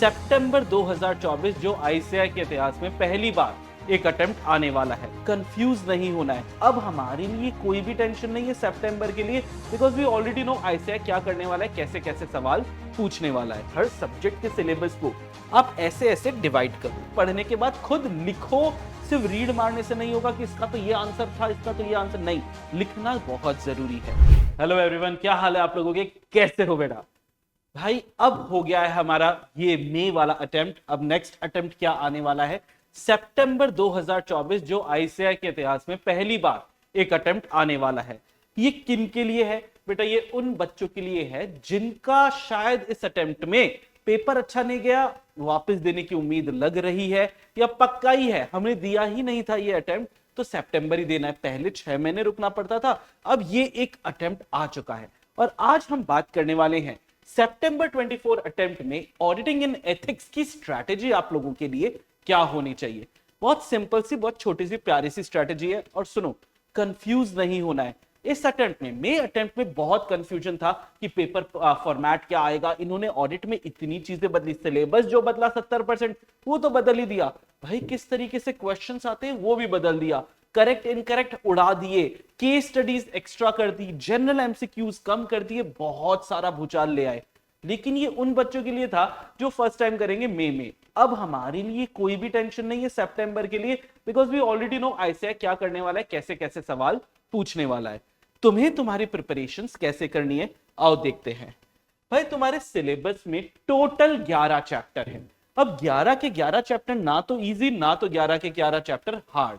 सितंबर 2024 जो आईसीएआई के इतिहास में पहली बार एक अटेम्प्ट आने वाला है। कंफ्यूज नहीं होना है, अब हमारे लिए कोई भी टेंशन नहीं है सितंबर के लिए, because we already know ICAI क्या करने वाला है, कैसे कैसे सवाल पूछने वाला है। हर सब्जेक्ट के सिलेबस को आप ऐसे ऐसे डिवाइड करो, पढ़ने के बाद खुद लिखो। सिर्फ रीड मारने से नहीं होगा कि इसका तो ये आंसर था, इसका तो ये आंसर नहीं, लिखना बहुत जरूरी है। हेलो एवरीवन, क्या हाल है आप लोगों के, कैसे हो बेटा? भाई अब हो गया है हमारा ये मई वाला अटेम्प्ट। अब नेक्स्ट अटेम्प्ट क्या आने वाला है, सितंबर 2024 जो आईसीएआई के इतिहास में पहली बार एक अटेम्प्ट आने वाला है। ये किन के लिए है बेटा? ये उन बच्चों के लिए है जिनका शायद इस अटेम्प्ट में पेपर अच्छा नहीं गया, वापस देने की उम्मीद लग रही है, या पक्का ही है हमने दिया ही नहीं था ये अटेम्प्ट, तो सितंबर ही देना है। पहले 6 महीने रुकना पड़ता था, अब ये एक अटेम्प्ट आ चुका है। और आज हम बात करने वाले हैं सितंबर 24 अटेम्प्ट में ऑडिटिंग इन एथिक्स की स्ट्रैटेजी आप लोगों के लिए क्या होनी चाहिए। बहुत सिंपल सी, बहुत छोटी सी, प्यारी सी स्ट्रैटेजी है। और सुनो, कंफ्यूज नहीं होना है। इस अटेम्प्ट में, मई अटेम्प्ट में बहुत कंफ्यूजन था कि पेपर फॉर्मेट क्या आएगा। इन्होंने ऑडिट में इतनी चीजें बदली, सिलेबस जो बदला 70% वो तो बदल ही दिया भाई, किस तरीके से क्वेश्चंस आते हैं वो भी बदल दिया, करेक्ट इनकरेक्ट उड़ा दिए, केस स्टडीज एक्स्ट्रा कर दी, जनरल एमसीक्यूज कम कर दिए, बहुत सारा भूचाल ले आए। लेकिन ये उन बच्चों के लिए था जो फर्स्ट टाइम करेंगे मई में। अब हमारे लिए कोई भी टेंशन नहीं है सितंबर के लिए, because we already know ICAI क्या करने वाला है, कैसे कैसे सवाल पूछने वाला है। तुम्हें तुम्हारी प्रिपरेशंस कैसे करनी है, आओ देखते हैं। भाई तुम्हारे सिलेबस में टोटल 11 चैप्टर हैं। अब 11 के 11 चैप्टर ना तो इजी, ना तो 11 के 11 चैप्टर हार्ड।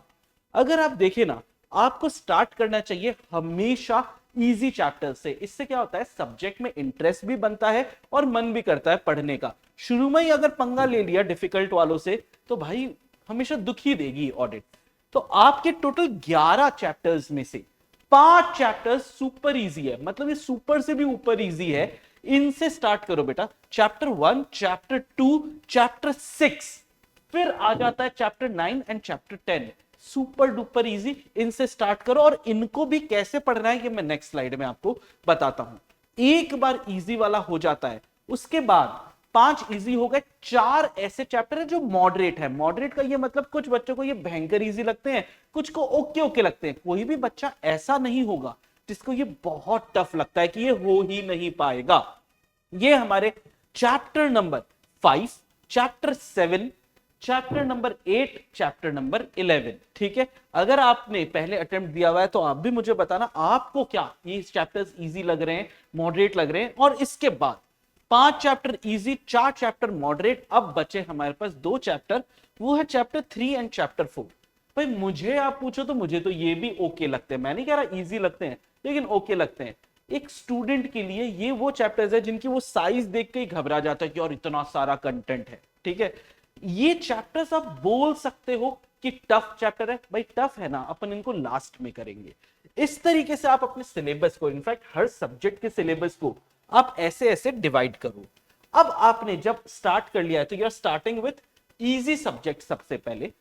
अगर आप देखें ना, आपको स्टार्ट करना चाहिए हमेशा इजी चैप्टर से। इससे क्या होता है, सब्जेक्ट में इंटरेस्ट भी बनता है और मन भी करता है पढ़ने का। शुरू में ही अगर पंगा ले लिया डिफिकल्ट वालों से तो भाई हमेशा दुख ही देगी ऑडिट। तो आपके टोटल 11 चैप्टर्स में से 5 चैप्टर्स सुपर इजी है, मतलब ये सुपर से भी ऊपर इजी है। इनसे स्टार्ट करो बेटा, चैप्टर 1, चैप्टर 2, चैप्टर 6, फिर आ जाता है chapter 9 and chapter 10, super duper easy. इनसे स्टार्ट करो, और इनको भी कैसे पढ़ना है ये मैं नेक्स्ट स्लाइड में आपको बताता हूं। एक बार इजी वाला हो जाता है, उसके बाद 5 इजी हो गए, 4 ऐसे चैप्टर है जो मॉडरेट है। मॉडरेट का ये मतलब कुछ बच्चों को ये भयंकर इजी लगते हैं, कुछ को ओके ओके लगते हैं। कोई भी बच्चा ऐसा नहीं होगा जिसको ये बहुत टफ लगता है कि ये हो ही नहीं पाएगा। ये हमारे chapter number 5, chapter 7, chapter number 8, chapter number 11। ठीक है, अगर आपने पहले अटेम्प्ट दिया हुआ है तो आप भी मुझे बताना आपको क्या ये चैप्टर्स इजी लग रहे हैं, मॉडरेट लग रहे हैं। और इसके बाद 5 चैप्टर इजी, 4 चैप्टर मॉडरेट। अब बचे हमारे पास 2 चैप्टर, वो है चैप्टर 3 एंड चैप्टर 4। भाई मुझे आप पूछो तो मुझे तो ये भी ओके लगते हैं, मैं नहीं कह रहा इजी लगते हैं, लेकिन ओके लगते हैं। एक स्टूडेंट के लिए ये वो चैप्टर्स है जिनकी वो साइज देख के ही घबरा जाता है कि और इतना सारा कंटेंट है। ठीक है, ये चैप्टर्स आप बोल सकते हो कि टफ चैप्टर है। भाई टफ है ना, अपन इनको लास्ट में करेंगे। इस तरीके से आप अपने सिलेबस को, इनफैक्ट हर सब्जेक्ट के सिलेबस को आप ऐसे ऐसे डिवाइड करो। अब आपने जब स्टार्ट कर लिया है तो you are starting with easy subject, सबसे पहले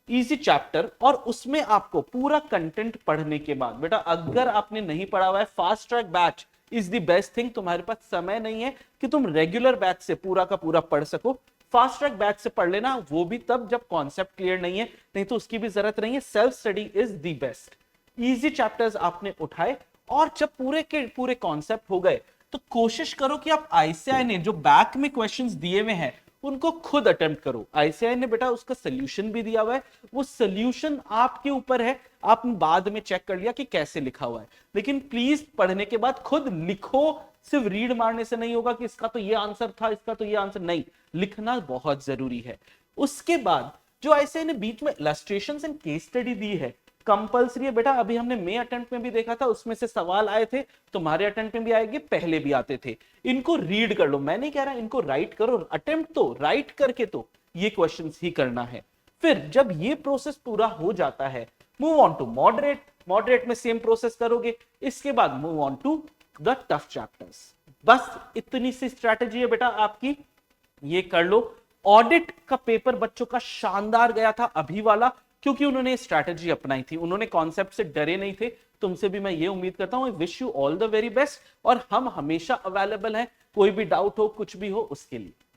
इजी चैप्टर, और उसमें आपको पूरा कंटेंट पढ़ने के बाद बेटा अगर आपने नहीं पढ़ा हुआ है, fast track batch is the best thing. तुम्हारे पास समय नहीं है कि तुम रेगुलर बैच से पूरा का पूरा पढ़ सको, फास्ट ट्रैक बैच से पढ़ लेना, वो भी तब जब कॉन्सेप्ट क्लियर नहीं है, नहीं तो उसकी भी जरूरत नहीं है। Self study is the best. Easy chapters आपने उठाए, और जब पूरे के पूरे कॉन्सेप्ट हो गए तो कोशिश करो कि आप आईसीएआई ने जो बैक में क्वेश्चंस दिए हुए हैं उनको खुद अटेम्प्ट करो। आईसीएआई ने बेटा उसका सोल्यूशन भी दिया हुआ है, वो सोल्यूशन आपके ऊपर है, आपने बाद में चेक कर लिया कि कैसे लिखा हुआ है। लेकिन प्लीज पढ़ने के बाद खुद लिखो, सिर्फ रीड मारने से नहीं होगा कि इसका तो ये आंसर था, इसका तो ये आंसर नहीं, लिखना बहुत जरूरी है। उसके बाद जो आईसीएआई ने बीच में इलस्ट्रेशंस एंड केस स्टडी दी है, कंपल्सरी है बेटा। अभी हमने मई अटेम्प्ट में भी देखा था, उसमें से सवाल आए थे, तुम्हारे अटेम्प्ट में भी आएंगे, पहले भी आते थे। इनको रीड कर लो, मैं नहीं कह रहा इनको राइट करो, अटेम्प्ट तो राइट करके तो ये क्वेश्चंस ही करना है। फिर जब ये प्रोसेस पूरा हो जाता है, move on to moderate. Moderate में सेम प्रोसेस करोगे, इसके बाद move on to the tough chapters. बस इतनी सी स्ट्रैटेजी है बेटा आपकी, ये कर लो। ऑडिट का पेपर बच्चों का शानदार गया था अभी वाला, क्योंकि उन्होंने स्ट्रैटेजी अपनाई थी, उन्होंने कॉन्सेप्ट से डरे नहीं थे। तुमसे भी मैं ये उम्मीद करता हूं, wish you all the very best, और हम हमेशा अवेलेबल हैं, कोई भी डाउट हो, कुछ भी हो उसके लिए।